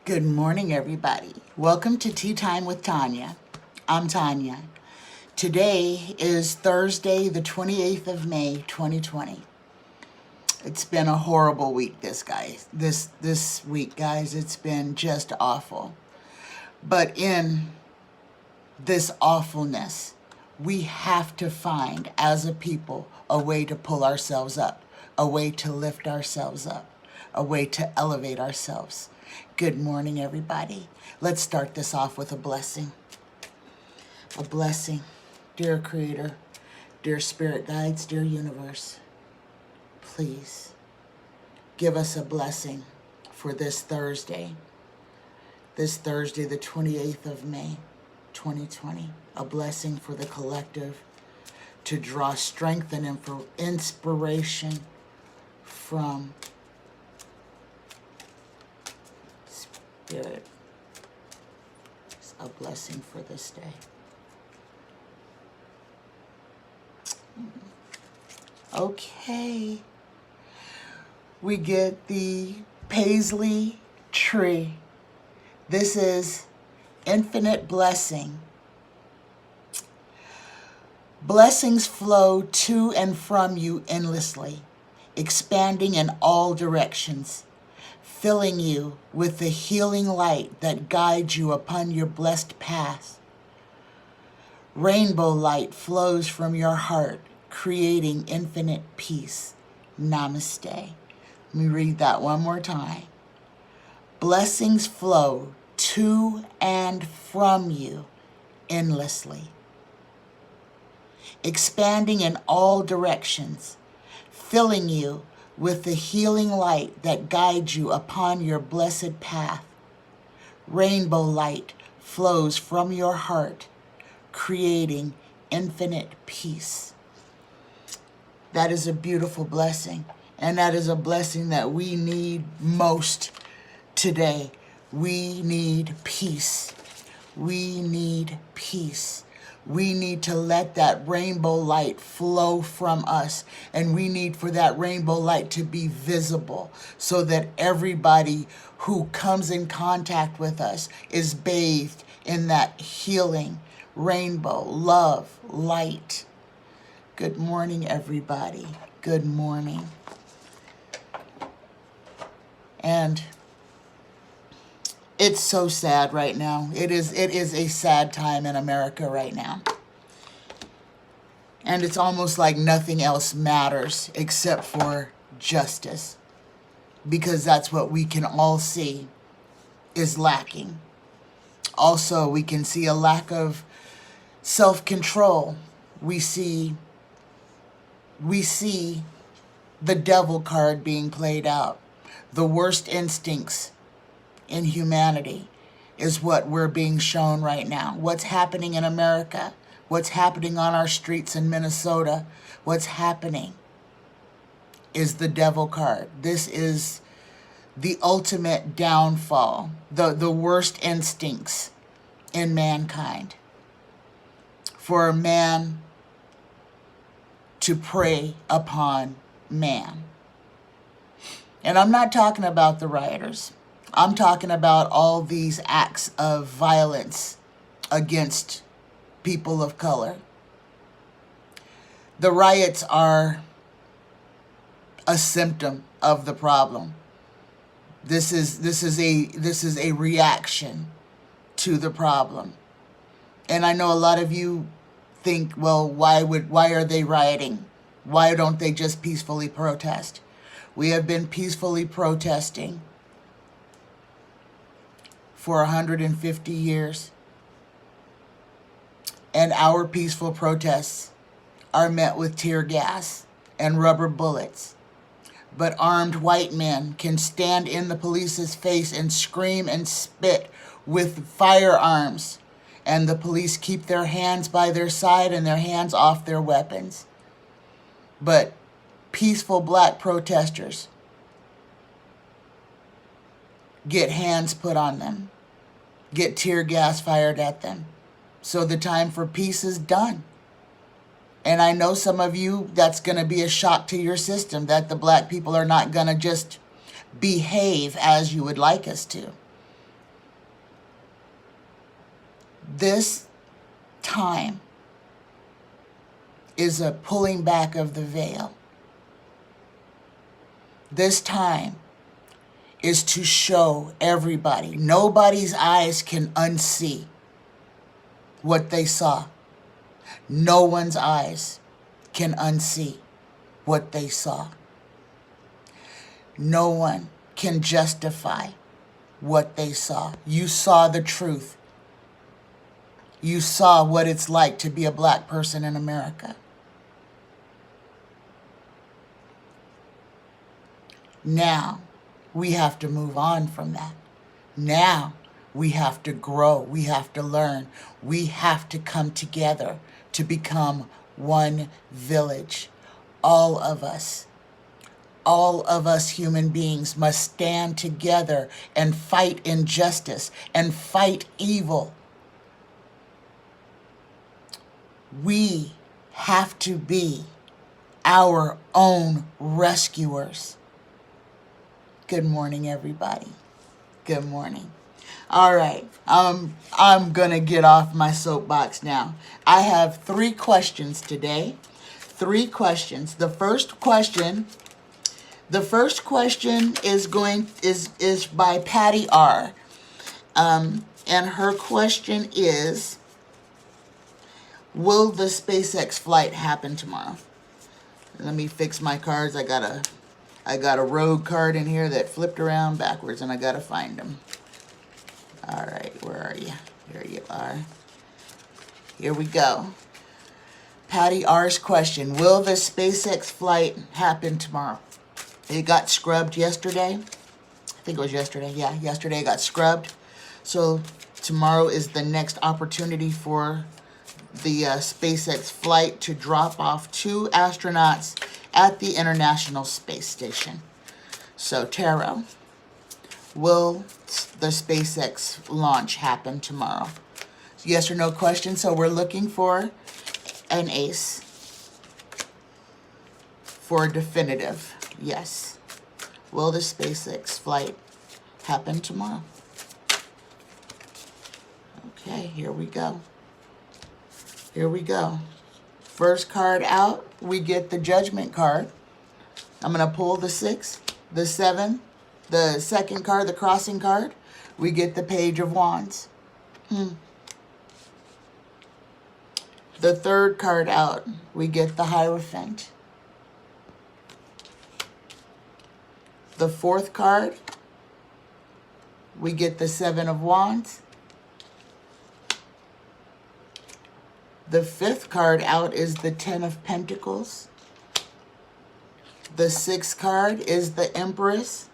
Good morning, everybody. Welcome to Tea Time with Tanya. I'm Tanya. Today is Thursday, the 28th of May, 2020. It's been a horrible week, this week, guys. It's been just awful. But in this awfulness, we have to find, as a people, a way to pull ourselves up, a way to lift ourselves up, a way to elevate ourselves. Good morning, everybody. Let's start this off with a blessing. A blessing. Dear Creator, dear Spirit Guides, dear Universe, please give us a blessing for this Thursday. This Thursday, the 28th of May, 2020. A blessing for the collective to draw strength and inspiration from Spirit. It's a blessing for this day. Okay. We get the paisley tree. This is infinite blessing. Blessings flow to and from you endlessly, expanding in all directions, filling you with the healing light that guides you upon your blessed path. Rainbow light flows from your heart, creating infinite peace. Namaste. Let me read that one more time. Blessings flow to and from you endlessly, expanding in all directions, filling you with the healing light that guides you upon your blessed path. Rainbow light flows from your heart, creating infinite peace. That is a beautiful blessing, and that is a blessing that we need most today. We need peace. We need peace. We need to let that rainbow light flow from us, and we need for that rainbow light to be visible so that everybody who comes in contact with us is bathed in that healing rainbow, love, light. Good morning, everybody. Good morning. And it's so sad right now. It is a sad time in America right now. And it's almost like nothing else matters except for justice. Because that's what we can all see is lacking. Also, we can see a lack of self-control. We see the devil card being played out. The worst instincts in humanity is what we're being shown right now. What's happening in America, what's happening on our streets in Minnesota, what's happening is the devil card. This is the ultimate downfall, the worst instincts in mankind. For man to prey upon man. And I'm not talking about the rioters. I'm talking about all these acts of violence against people of color. The riots are a symptom of the problem. This is a reaction to the problem. And I know a lot of you think, well, why are they rioting? Why don't they just peacefully protest? We have been peacefully protesting for 150 years. And our peaceful protests are met with tear gas and rubber bullets. But armed white men can stand in the police's face and scream and spit with firearms. And the police keep their hands by their side and their hands off their weapons. But peaceful black protesters get hands put on them, get tear gas fired at them. So the time for peace is done. And I know some of you, that's going to be a shock to your system, that the black people are not going to just behave as you would like us to. This time is a pulling back of the veil. This time is to show everybody. Nobody's eyes can unsee what they saw. No one's eyes can unsee what they saw. No one can justify what they saw. You saw the truth. You saw what it's like to be a black person in America. Now, we have to move on from that. Now, we have to grow. We have to learn. We have to come together to become one village. All of us human beings must stand together and fight injustice and fight evil. We have to be our own rescuers. Good morning, everybody. Good morning. All right, I'm gonna get off my soapbox now. I have 3 questions today. 3 questions. The first question is by Patty R. And her question is, will the SpaceX flight happen tomorrow? Let me fix my cards. I got a rogue card in here that flipped around backwards, and I gotta find them. All right, where are you? Here you are. Here we go. Patty R's question, will the SpaceX flight happen tomorrow? It got scrubbed yesterday. I think it was yesterday. Yeah, yesterday it got scrubbed. So tomorrow is the next opportunity for the SpaceX flight to drop off 2 astronauts at the International Space Station. So, Tarot, will the SpaceX launch happen tomorrow? Yes or no question. So we're looking for an ace for definitive. Yes. Will the SpaceX flight happen tomorrow? Okay, here we go. Here we go. First card out, we get the Judgment card. I'm going to pull the 6, the 7, the second card, the Crossing card. We get the Page of Wands. The third card out, we get the Hierophant. The fourth card, we get the 7 of Wands. The fifth card out is the 10 of Pentacles. The 6th card is the Empress.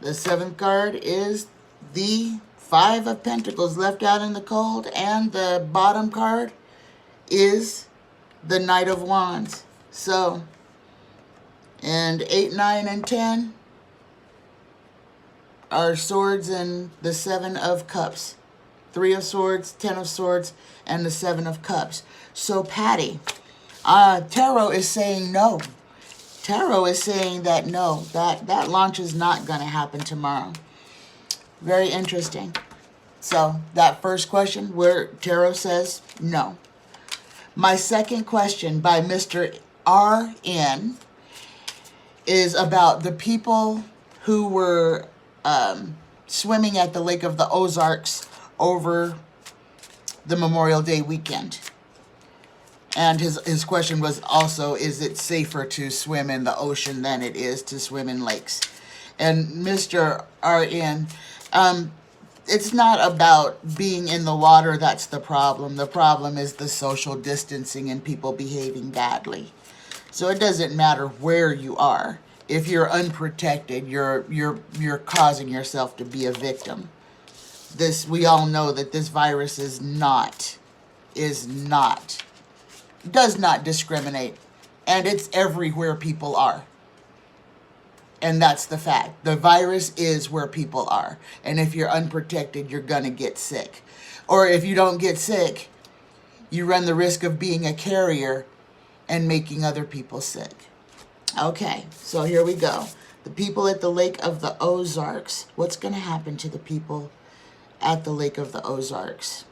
The 7th card is the 5 of Pentacles left out in the cold. And the bottom card is the Knight of Wands. So, and 8, 9, and 10 are swords and the 7 of Cups. 3 of Swords, 10 of Swords, and the 7 of Cups. So, Patty, Tarot is saying no. Tarot is saying that no, that launch is not going to happen tomorrow. Very interesting. So, that first question where Tarot says no. My second question by Mr. R.N. is about the people who were swimming at the Lake of the Ozarks over the Memorial Day weekend. And his question was also, is it safer to swim in the ocean than it is to swim in lakes? And Mr. R.N., it's not about being in the water that's the problem. The problem is the social distancing and people behaving badly. So it doesn't matter where you are. If you're unprotected, you're causing yourself to be a victim. We all know that this virus does not discriminate, and it's everywhere people are. And that's the fact. The virus is where people are. And if you're unprotected, you're going to get sick. Or if you don't get sick, you run the risk of being a carrier and making other people sick. Okay, so here we go. The people at the Lake of the Ozarks. What's going to happen to the people at the Lake of the Ozarks.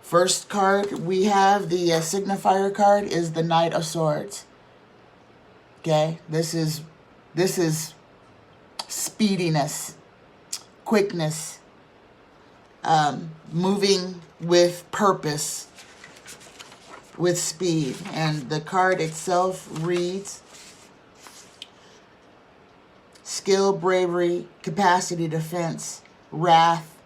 First card we have, the signifier card, is the Knight of Swords. Okay, this is speediness, quickness, moving with purpose, with speed. And the card itself reads: skill, bravery, capacity, defense, wrath,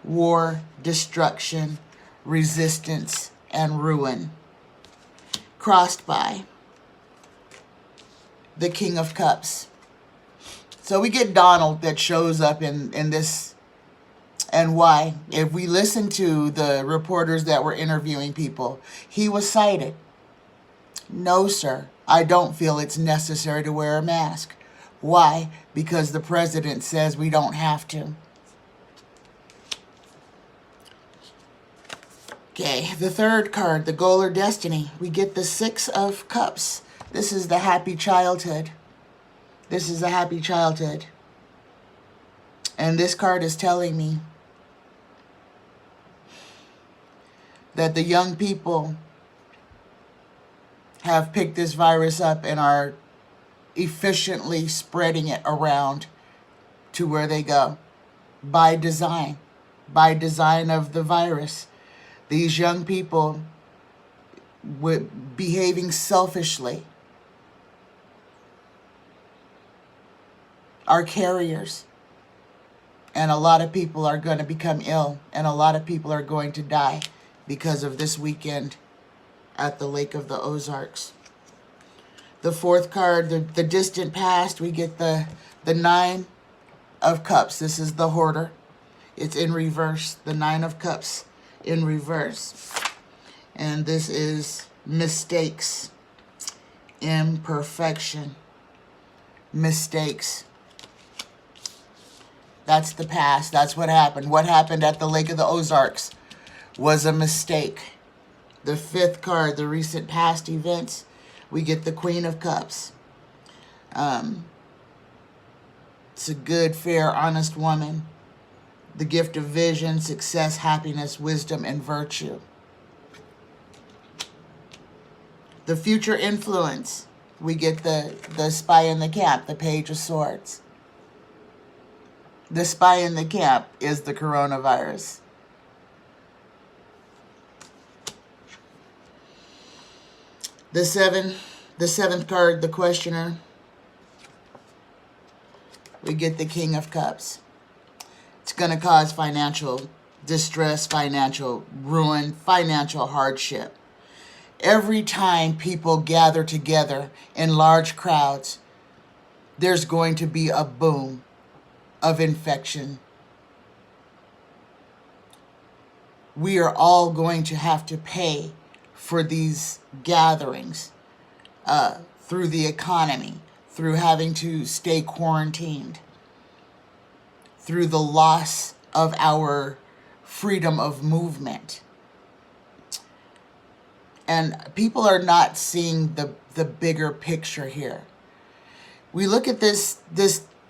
war, destruction, resistance, and ruin. Crossed by the King of Cups. So we get Donald that shows up in this. And why? If we listen to the reporters that were interviewing people, he was cited. No, sir, I don't feel it's necessary to wear a mask. Why? Because the president says we don't have to. Okay, the third card, the goal or destiny. We get the Six of Cups. This is the happy childhood. This is a happy childhood. And this card is telling me that the young people have picked this virus up and are efficiently spreading it around to where they go. By design of the virus. These young people behaving selfishly are carriers. And a lot of people are going to become ill, and a lot of people are going to die because of this weekend at the Lake of the Ozarks. The fourth card, the distant past, we get the Nine of Cups. This is the Hoarder. It's in reverse. The Nine of Cups in reverse. And this is mistakes, imperfection, mistakes. That's the past. That's what happened. What happened at the Lake of the Ozarks was a mistake. The fifth card, the recent past events, we get the Queen of Cups. It's a good, fair, honest woman. The gift of vision, success, happiness, wisdom, and virtue. The future influence, we get the spy in the camp, the Page of Swords. The spy in the camp is the coronavirus. The seventh card, the questioner, we get the King of Cups. It's going to cause financial distress, financial ruin, financial hardship. Every time people gather together in large crowds, there's going to be a boom of infection. We are all going to have to pay for these gatherings through the economy, through having to stay quarantined, through the loss of our freedom of movement. And people are not seeing the bigger picture here. We look at this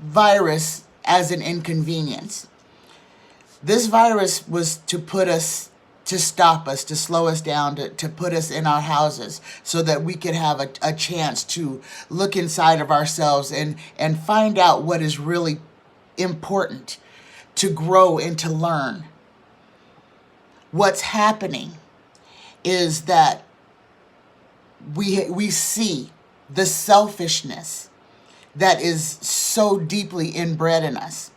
virus as an inconvenience. This virus was to stop us, to slow us down, to put us in our houses so that we could have a chance to look inside of ourselves and find out what is really important, to grow and to learn. What's happening is that we see the selfishness that is so deeply inbred in us.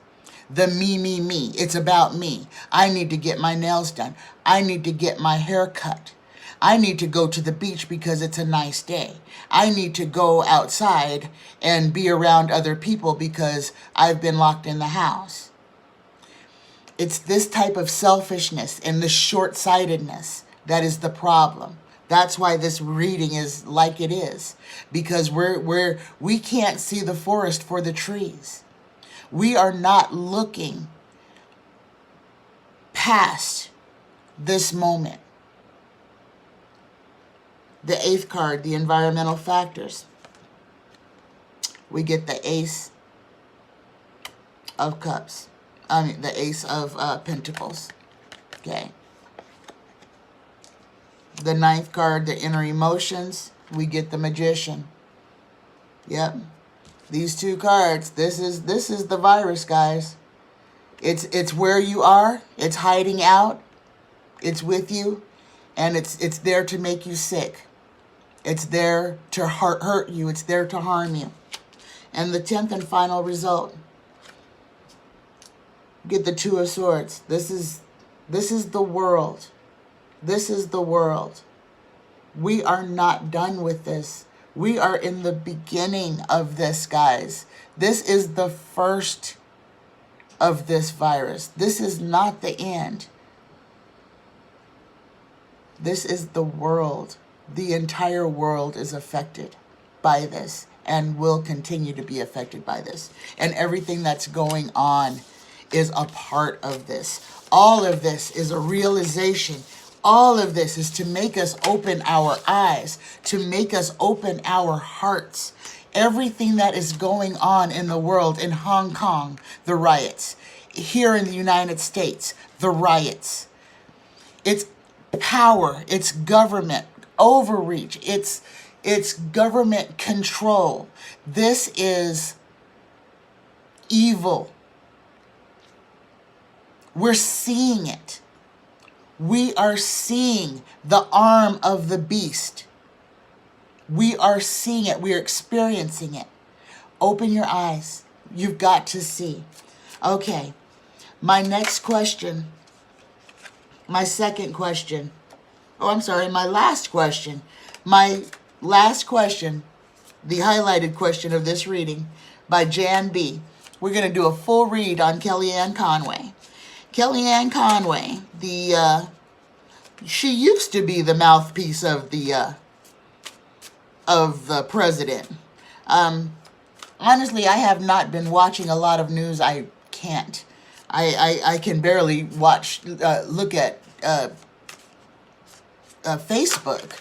The me. It's about me. I need to get my nails done. I need to get my hair cut. I need to go to the beach because it's a nice day. I need to go outside and be around other people because I've been locked in the house. It's this type of selfishness and the short-sightedness that is the problem. That's why this reading is like it is, because we can't see the forest for the trees. We are not looking past this moment. The eighth card, the environmental factors. We get the Ace of Cups. I mean, the Ace of Pentacles. Okay. The ninth card, the inner emotions, we get the Magician. Yep. These two cards, this is the virus, guys. It's where you are, it's hiding out, it's with you, and it's there to make you sick. It's there to hurt you, it's there to harm you. And the 10th and final result, get the Two of Swords. This is the world. This is the world. We are not done with this. We are in the beginning of this, guys. This is the first of this virus. This is not the end. This is the world. The entire world is affected by this and will continue to be affected by this. And everything that's going on is a part of this. All of this is a realization. All of this is to make us open our eyes, to make us open our hearts. Everything that is going on in the world, in Hong Kong, the riots, here in the United States, the riots. It's power, it's government overreach, it's government control. This is evil. We're seeing it. We are seeing the arm of the beast. We are seeing it. We are experiencing it. Open your eyes. You've got to see. Okay. My next question. My second question. Oh, I'm sorry. My last question. My last question. The highlighted question of this reading by Jan B. We're going to do a full read on Kellyanne Conway. Kellyanne Conway, she used to be the mouthpiece of the president. Honestly, I have not been watching a lot of news. I can't. I can barely look at Facebook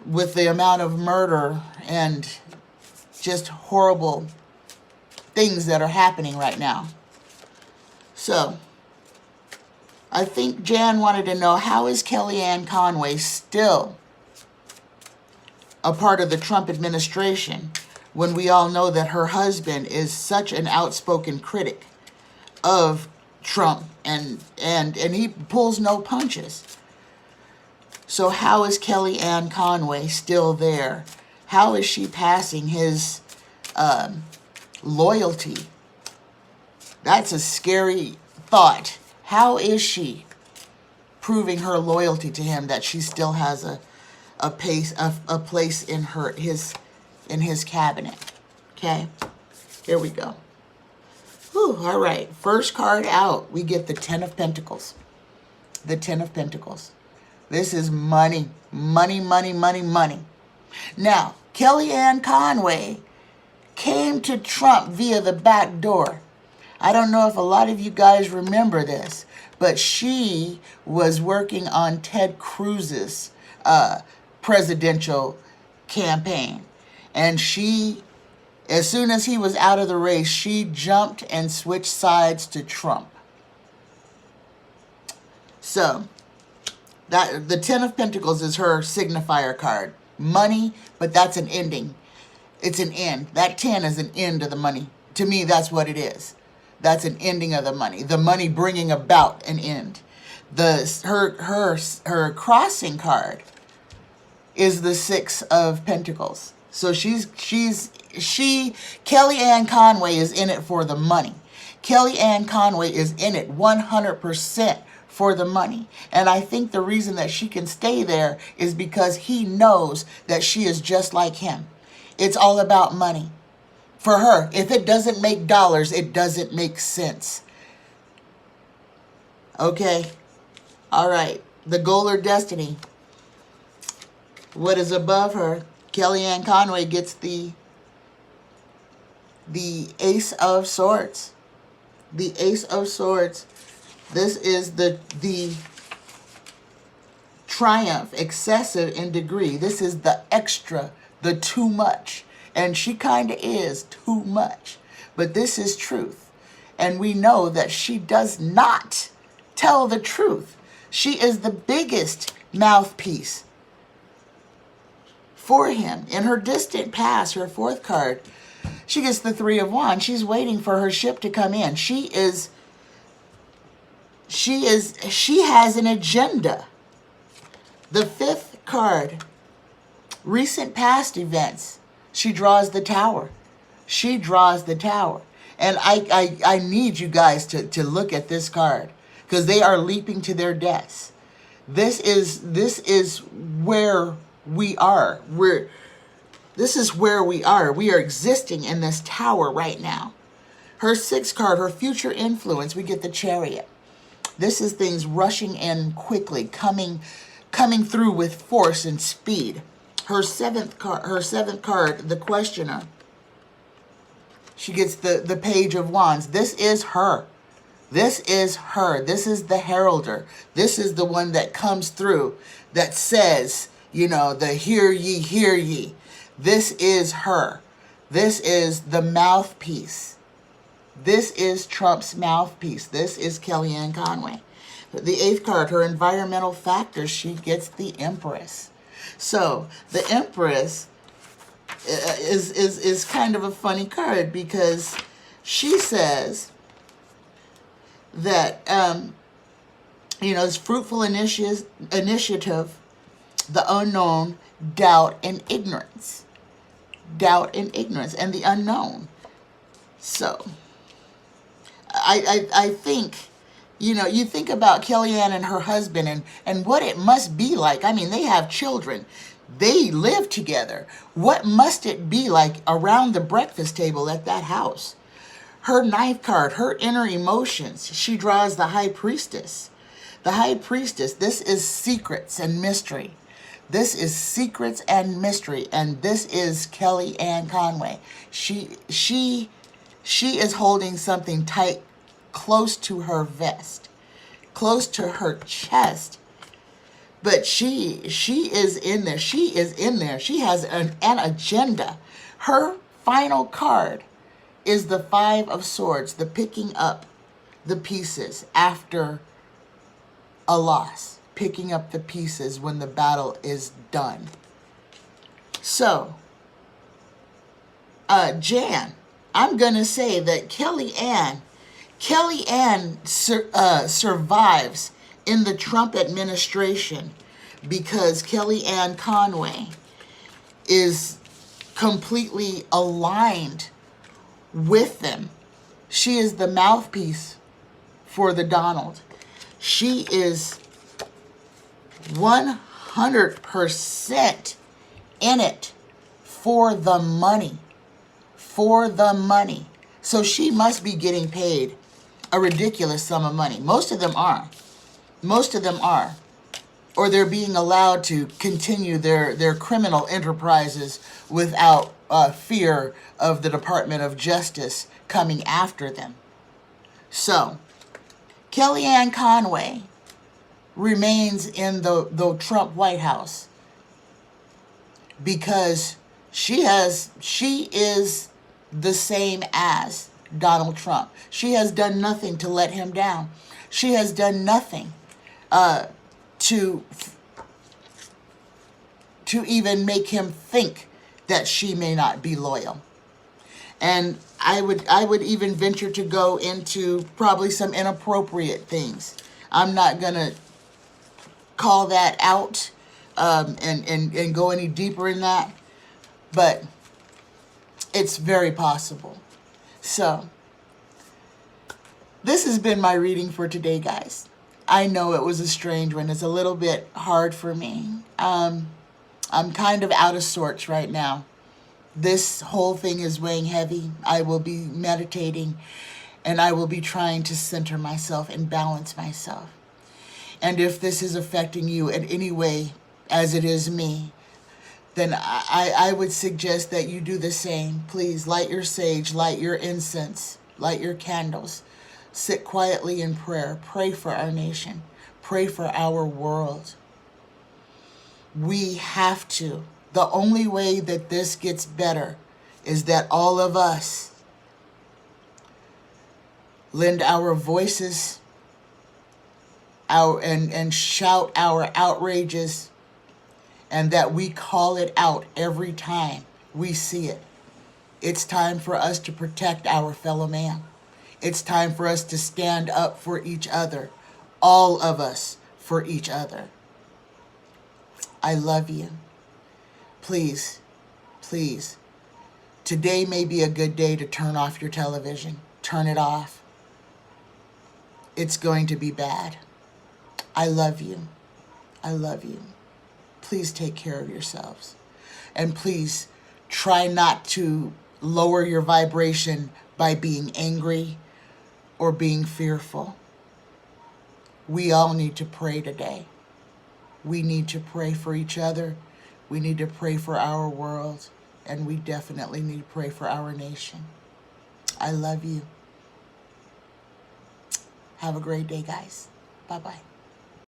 with the amount of murder and just horrible things that are happening right now. So, I think Jan wanted to know, how is Kellyanne Conway still a part of the Trump administration when we all know that her husband is such an outspoken critic of Trump and he pulls no punches? So how is Kellyanne Conway still there? How is she passing his loyalty? That's a scary thought. How is she proving her loyalty to him, that she still has a place in his cabinet? Okay, here we go. Whew, all right, first card out, we get the Ten of Pentacles. The Ten of Pentacles. This is money, money, money, money, money. Now, Kellyanne Conway came to Trump via the back door. I don't know if a lot of you guys remember this, but she was working on Ted Cruz's presidential campaign. And she, as soon as he was out of the race, she jumped and switched sides to Trump. So, the Ten of Pentacles is her signifier card. Money, but that's an ending. It's an end. That 10 is an end to the money. To me, that's what it is. That's an ending of the money. The money bringing about an end. Her crossing card is the Six of Pentacles. So Kellyanne Conway is in it for the money. Kellyanne Conway is in it 100% for the money. And I think the reason that she can stay there is because he knows that she is just like him. It's all about money. For her, if it doesn't make dollars, it doesn't make sense. Okay. All right. The goal or destiny. What is above her? Kellyanne Conway gets the Ace of Swords. The Ace of Swords. This is the triumph, excessive in degree. This is the extra, the too much. And she kind of is too much. But this is truth. And we know that she does not tell the truth. She is the biggest mouthpiece for him. In her distant past, her fourth card, she gets the Three of Wands. She's waiting for her ship to come in. She has an agenda. The fifth card, recent past events. She draws the Tower. She draws the Tower. And I need you guys to look at this card, because they are leaping to their deaths. This is where we are. This is where we are. We are existing in this tower right now. Her sixth card, her future influence, we get the Chariot. This is things rushing in quickly, coming through with force and speed. Her seventh card, the Questioner. She gets the Page of Wands. This is her. This is her. This is the heralder. This is the one that comes through that says, the hear ye, hear ye. This is her. This is the mouthpiece. This is Trump's mouthpiece. This is Kellyanne Conway. The eighth card, her environmental factors, she gets the Empress. So the Empress is kind of a funny card, because she says that, it's fruitful initiative, the unknown, doubt and ignorance. Doubt and ignorance, and the unknown. So I think, you think about Kellyanne and her husband and what it must be like. I mean, they have children. They live together. What must it be like around the breakfast table at that house? Her ninth card, her inner emotions. She draws the High Priestess. The High Priestess, this is secrets and mystery. This is secrets and mystery, and this is Kellyanne Conway. She is holding something tight, close to her vest, close to her chest. But she is in there. She is in there. She has an agenda. Her final card is the Five of Swords, the picking up the pieces after a loss. Picking up the pieces when the battle is done. So, Jan, I'm going to say that Kellyanne survives in the Trump administration because Kellyanne Conway is completely aligned with them. She is the mouthpiece for the Donald. She is 100% in it for the money. For the money. So she must be getting paid a ridiculous sum of money. Most of them are. Most of them are. Or they're being allowed to continue their criminal enterprises without fear of the Department of Justice coming after them. So, Kellyanne Conway remains in the Trump White House because she is the same as Donald Trump. She has done nothing to let him down. She has done nothing to even make him think that she may not be loyal. And I would even venture to go into probably some inappropriate things. I'm not gonna call that out and go any deeper in that, but it's very possible. So, this has been my reading for today, guys. I know it was a strange one. It's a little bit hard for me. I'm kind of out of sorts right now. This whole thing is weighing heavy. I will be meditating, and I will be trying to center myself and balance myself. And if this is affecting you in any way, as it is me, then I would suggest that you do the same. Please light your sage, light your incense, light your candles. Sit quietly in prayer. Pray for our nation. Pray for our world. We have to. The only way that this gets better is that all of us lend our voices out and shout our outrages, and that we call it out every time we see it. It's time for us to protect our fellow man. It's time for us to stand up for each other, all of us for each other. I love you. Please, please, today may be a good day to turn off your television. Turn it off. It's going to be bad. I love you. I love you. Please take care of yourselves. And please try not to lower your vibration by being angry or being fearful. We all need to pray today. We need to pray for each other. We need to pray for our world. And we definitely need to pray for our nation. I love you. Have a great day, guys. Bye-bye.